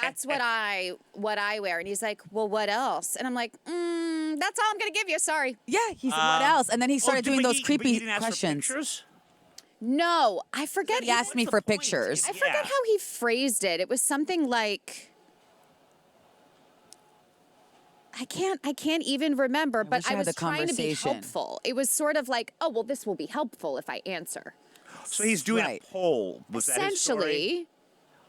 Speaker 3: That's what I wear. And he's like, well, what else? And I'm like, that's all I'm gonna give you. Sorry.
Speaker 2: Yeah, he said, what else? And then he started doing those
Speaker 1: But
Speaker 2: creepy
Speaker 1: he didn't ask for
Speaker 2: questions.
Speaker 1: pictures?
Speaker 3: No, I forget.
Speaker 2: He asked me
Speaker 1: the
Speaker 2: for
Speaker 1: point?
Speaker 2: pictures.
Speaker 3: I forget how he phrased it. It was something like. I can't even remember, but
Speaker 2: wish I
Speaker 3: I
Speaker 2: had
Speaker 3: was
Speaker 2: the
Speaker 3: trying to be
Speaker 2: conversation.
Speaker 3: helpful. It was sort of like, oh, well, this will be helpful if I answer.
Speaker 1: So he's doing
Speaker 2: Right.
Speaker 1: a poll. Was that his story?
Speaker 3: Essentially,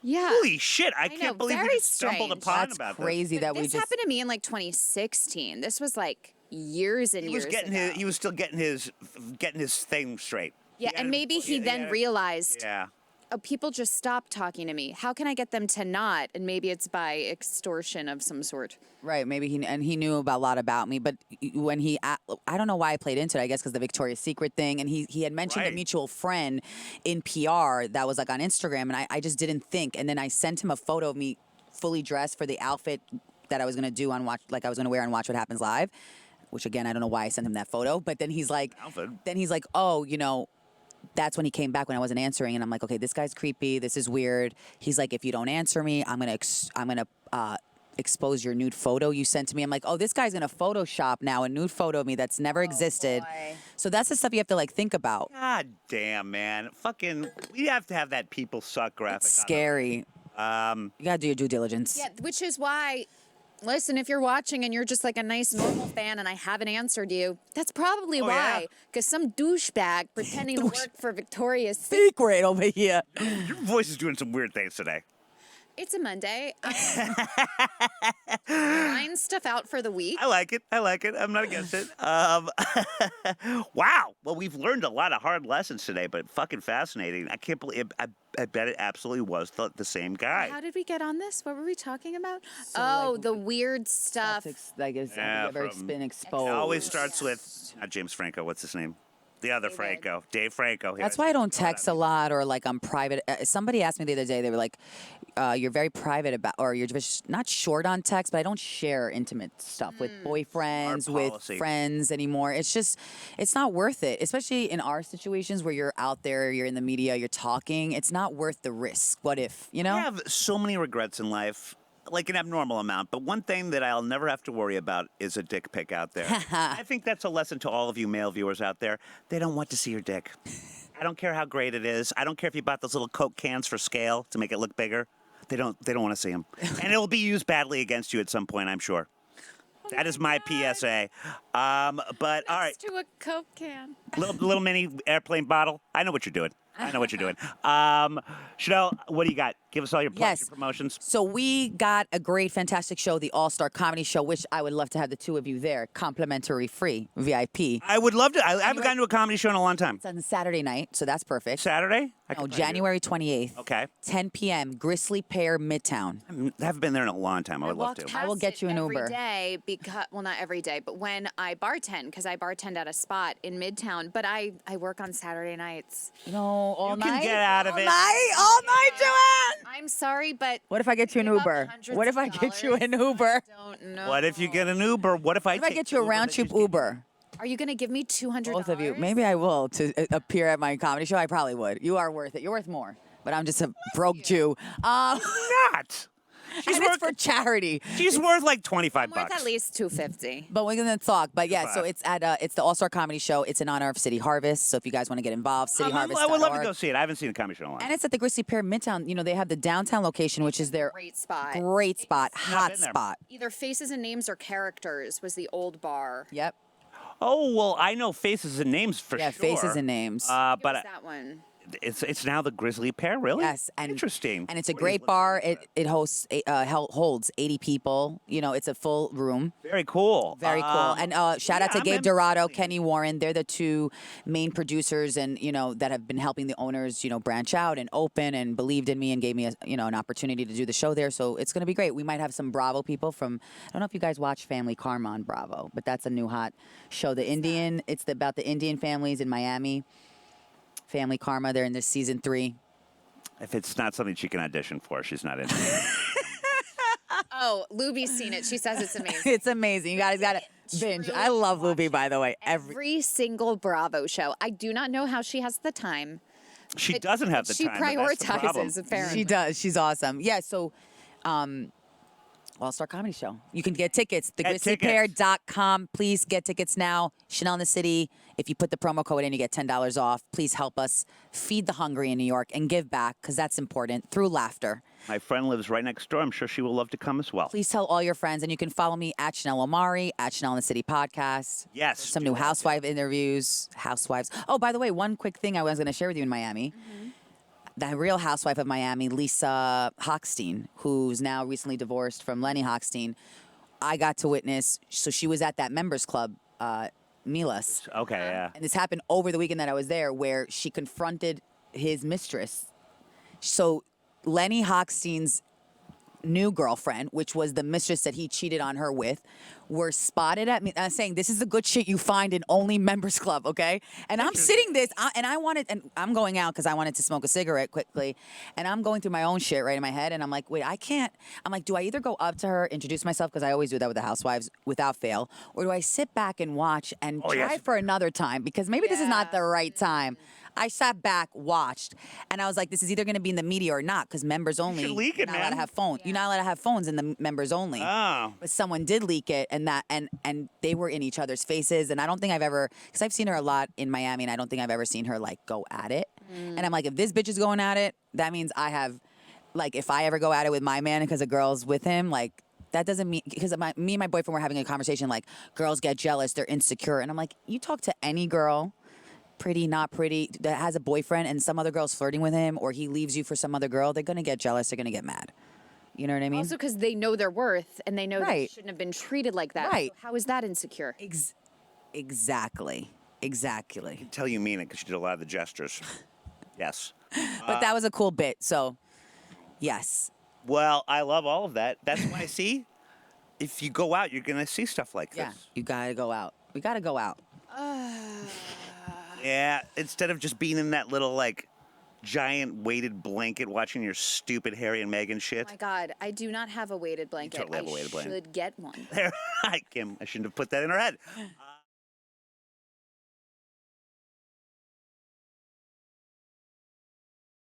Speaker 3: yeah.
Speaker 1: Holy shit! I
Speaker 3: know,
Speaker 1: can't believe we
Speaker 3: very
Speaker 1: just stumbled
Speaker 3: strange.
Speaker 1: upon
Speaker 2: That's
Speaker 1: about
Speaker 2: crazy that
Speaker 3: This
Speaker 2: we just.
Speaker 3: happened to me in like 2016. This was like years and
Speaker 1: this. He
Speaker 3: years
Speaker 1: was getting
Speaker 3: ago.
Speaker 1: he was still getting his thing straight.
Speaker 3: Yeah, and maybe he then realized,
Speaker 1: Yeah.
Speaker 3: oh, people just stopped talking to me. How can I get them to not? And maybe it's by extortion of some sort.
Speaker 2: Right, maybe he knew about a lot about me, but when I don't know why I played into it. I guess because the Victoria's Secret thing, and he had mentioned a
Speaker 1: Right.
Speaker 2: mutual friend in PR that was like on Instagram, and I just didn't think. And then I sent him a photo of me fully dressed for the outfit that I was gonna do on Watch, like I was gonna wear on Watch What Happens Live, which again I don't know why I sent him that photo. But then he's like, oh, that's when he came back when I wasn't answering, and I'm like, okay, this guy's creepy. This is weird. He's like, if you don't answer me, I'm gonna expose your nude photo you sent to me. I'm like, oh, this guy's gonna Photoshop now a nude photo of me that's never existed.
Speaker 3: boy.
Speaker 2: So that's the stuff you have to like think about.
Speaker 1: God damn, man! Fucking, we have to have that people suck graphic.
Speaker 2: It's
Speaker 1: on
Speaker 2: scary. You gotta do your due diligence.
Speaker 3: Yeah, which is why, listen, if you're watching and you're just like a nice normal fan and I haven't answered you, that's probably
Speaker 1: yeah.
Speaker 3: why. Because some douchebag pretending to work for Victoria's Secret.
Speaker 2: Secret over here.
Speaker 1: Your voice is doing some weird things today.
Speaker 3: It's a Monday. Line stuff out for the week.
Speaker 1: I like it. I'm not against it. Wow. Well, we've learned a lot of hard lessons today, but fucking fascinating. I can't believe. I bet it absolutely was the same guy.
Speaker 3: How did we get on this? What were we talking about?
Speaker 2: like,
Speaker 3: the weird stuff.
Speaker 2: Like, has
Speaker 1: Yeah,
Speaker 2: ever
Speaker 1: from-
Speaker 2: been
Speaker 1: It
Speaker 2: exposed?
Speaker 1: always starts with not James Franco. What's his name? The other Franco, Dave Franco. Here,
Speaker 2: That's why I don't text a lot or like I'm private. Somebody asked me the other day, they were like, you're very private about, or you're just not short on text, but I don't share intimate stuff with boyfriends,
Speaker 1: Smart
Speaker 2: with
Speaker 1: policy.
Speaker 2: friends anymore. It's just, it's not worth it, especially in our situations where you're out there, you're in the media, you're talking. It's not worth the risk. What if,
Speaker 1: I have so many regrets in life, like an abnormal amount. But one thing that I'll never have to worry about is a dick pic out there. I think that's a lesson to all of you male viewers out there. They don't want to see your dick. I don't care how great it is. I don't care if you bought those little Coke cans for scale to make it look bigger. They don't want to see them. And it will be used badly against you at some point, I'm sure. That is my PSA. But all right,
Speaker 3: To a Coke can.
Speaker 1: little mini airplane bottle. I know what you're doing. Chanel, what do you got? Give us all your plugs, your promotions.
Speaker 2: So we got a great, fantastic show, the All-Star Comedy Show, which I would love to have the two of you there, complimentary, free, VIP.
Speaker 1: I would love to. I haven't gone to a comedy show in a long time.
Speaker 2: It's on Saturday night, so that's perfect.
Speaker 1: Saturday? I
Speaker 2: No,
Speaker 1: could probably do it.
Speaker 2: January 28th.
Speaker 1: Okay.
Speaker 2: 10 p.m. Grizzly Pear Midtown.
Speaker 1: I haven't been there in a long time. I would love
Speaker 3: walked
Speaker 1: to.
Speaker 2: I will
Speaker 3: past
Speaker 2: get
Speaker 3: it
Speaker 2: you an Uber.
Speaker 3: every day because, well, not every day, but when I bartend, because I bartend at a spot in Midtown, but I work on Saturday nights.
Speaker 2: No, all
Speaker 1: You
Speaker 2: night.
Speaker 1: can get out of
Speaker 2: all
Speaker 1: it.
Speaker 2: All night, Joanne.
Speaker 3: I'm sorry, but
Speaker 2: What if I get you an
Speaker 3: give up
Speaker 2: Uber?
Speaker 3: hundreds
Speaker 2: What if
Speaker 3: of
Speaker 2: I get you an
Speaker 3: dollars?
Speaker 2: Uber?
Speaker 3: I don't know.
Speaker 1: What if you get an Uber? What if I
Speaker 2: What if I
Speaker 1: take
Speaker 2: get
Speaker 1: the
Speaker 2: you a
Speaker 1: Uber
Speaker 2: round
Speaker 1: that
Speaker 2: trip
Speaker 1: she's getting?
Speaker 2: Uber?
Speaker 3: Are you going to give me $200?
Speaker 2: Both of you. Maybe I will to appear at my comedy show. I probably would. You are worth it. You're worth more. But I'm just a broke Jew.
Speaker 1: Not.
Speaker 2: And it's for charity.
Speaker 1: She's worth like 25
Speaker 3: I'm worth
Speaker 1: bucks.
Speaker 3: at least $250.
Speaker 2: But we're gonna talk. But yeah, so
Speaker 1: Five.
Speaker 2: it's at it's the All Star Comedy Show. It's in honor of City Harvest. So if you guys want to get involved, cityharvest.org.
Speaker 1: I would love to go see it. I haven't seen a comedy show in a long
Speaker 2: And
Speaker 1: time.
Speaker 2: it's at the Grizzly Pear Midtown. You know, they have the downtown location, which is their
Speaker 3: Great spot.
Speaker 2: great spot, hot
Speaker 1: been there.
Speaker 2: spot.
Speaker 3: Either Faces and Names or Characters was the old bar.
Speaker 2: Yep.
Speaker 1: Oh, well, I know faces and names for
Speaker 2: Yeah,
Speaker 1: sure.
Speaker 2: Faces and Names.
Speaker 3: What
Speaker 1: But
Speaker 3: was that one?
Speaker 1: it's now the Grizzly Pear, really?
Speaker 2: Yes, and
Speaker 1: Interesting.
Speaker 2: And it's a
Speaker 1: What
Speaker 2: great
Speaker 1: is-
Speaker 2: bar. It hosts holds 80 people. You know, it's a full room.
Speaker 1: Very cool.
Speaker 2: Very cool. And shout out to
Speaker 1: I'm
Speaker 2: Gabe Dorado,
Speaker 1: immediately-
Speaker 2: Kenny Warren. They're the two main producers, and that have been helping the owners, branch out and open, and believed in me and gave me an opportunity to do the show there. So it's going to be great. We might have some Bravo people from. I don't know if you guys watch Family Karma on Bravo, but that's a new hot show. It's about the Indian families in Miami. Family Karma. They're in this season 3.
Speaker 1: If it's not something she can audition for, she's not in it.
Speaker 3: Oh, Luby's seen it. She says it's amazing.
Speaker 2: It's amazing. You guys got to binge. I love Luby, by the way.
Speaker 3: Every single Bravo show. I do not know how she has the time.
Speaker 1: She doesn't have the
Speaker 3: She
Speaker 1: time. but that's the problem.
Speaker 3: prioritizes, apparently.
Speaker 2: She does. She's awesome. Yeah, so All Star Comedy Show. You can get tickets. TheGrizzlyPear.com. Please get tickets now. Chanel in the City. If you put the promo code in, you get $10 off. Please help us feed the hungry in New York and give back, because that's important, through laughter.
Speaker 1: My friend lives right next door. I'm sure she will love to come as well.
Speaker 2: Please tell all your friends, and you can follow me at Chanel Omari, at Chanel in the City podcast.
Speaker 1: Yes,
Speaker 2: Some
Speaker 1: do
Speaker 2: new
Speaker 1: that.
Speaker 2: housewife interviews. Housewives. Oh, by the way, one quick thing I was going to share with you in Miami. The real housewife of Miami, Lisa Hochstein, who's now recently divorced from Lenny Hochstein, I got to witness. So she was at that members club, Milas.
Speaker 1: Okay, yeah.
Speaker 2: And this happened over the weekend that I was there, where she confronted his mistress. So Lenny Hochstein's new girlfriend, which was the mistress that he cheated on her with, were spotted at me. I'm saying this is the good shit you find in only members club, okay? And I'm sitting and I'm going out because I wanted to smoke a cigarette quickly, and I'm going through my own shit right in my head, and I'm like, wait, I can't. I'm like, do I either go up to her, introduce myself, because I always do that with the housewives without fail, or do I sit back and watch and try
Speaker 1: yes.
Speaker 2: for another time, because maybe this is not the right time. I sat back, watched, and I was like, this is either going to be in the media or not, because members only.
Speaker 1: should leak
Speaker 2: you're
Speaker 1: it,
Speaker 2: not allowed to
Speaker 1: man.
Speaker 2: have phones. You're not allowed to have phones in the members only.
Speaker 1: Oh.
Speaker 2: But someone did leak it, and they were in each other's faces, and I don't think I've ever, because I've seen her a lot in Miami, and I don't think I've ever seen her like go at it. And I'm like, if this bitch is going at it, that means I have, like, if I ever go at it with my man because a girl's with him, like, that doesn't mean, because me and my boyfriend were having a conversation, like, girls get jealous, they're insecure, and I'm like, you talk to any girl, pretty, not pretty, that has a boyfriend and some other girl's flirting with him, or he leaves you for some other girl, they're gonna get jealous, they're gonna get mad. You know what I mean?
Speaker 3: Also, because they know their worth and they know they
Speaker 2: Right.
Speaker 3: shouldn't have been treated like that.
Speaker 2: Right.
Speaker 3: So how is that insecure?
Speaker 2: Exactly.
Speaker 1: Tell you mean it because she did a lot of the gestures. Yes.
Speaker 2: But that was a cool bit, so yes.
Speaker 1: Well, I love all of that. That's why I see. If you go out, you're gonna see stuff like this.
Speaker 2: Yeah, you gotta go out. We gotta go out.
Speaker 1: Yeah. Instead of just being in that little like giant weighted blanket watching your stupid Harry and Meghan shit.
Speaker 3: Oh my God, I do not have a weighted blanket.
Speaker 1: totally have a weighted blanket.
Speaker 3: I should get one.
Speaker 1: There, I shouldn't have put that in her head.